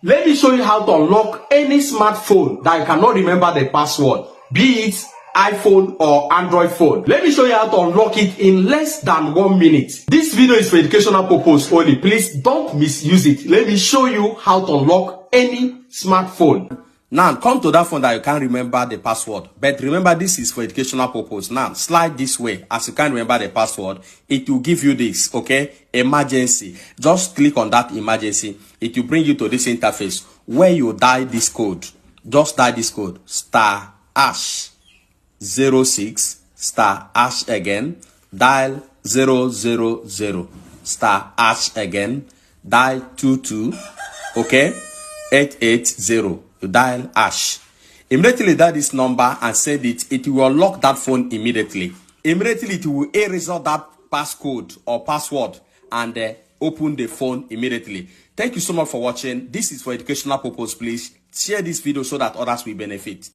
Let me show you how to unlock any smartphone that you cannot remember the password, be it iPhone or Android phone. Let me show you how to unlock it in less than 1 minute. This video is for educational purpose only. Please don't misuse it. Let me show you how to unlock any smartphone. Now come to that phone that you can't remember the password, but remember this is for educational purpose. Now slide this way. As you can't remember the password, it will give you this, okay, emergency. Just click on that emergency. It will bring you to this interface where you dial this code. Just dial this code, *#06 *# again, dial 000 *# again, dial 22, okay, 880. You dial #. Immediately dial this number and send it. It will unlock that phone immediately. Immediately it will erase that passcode or password and open the phone immediately. Thank you so much for watching. This is for educational purpose. Please share this video so that others will benefit.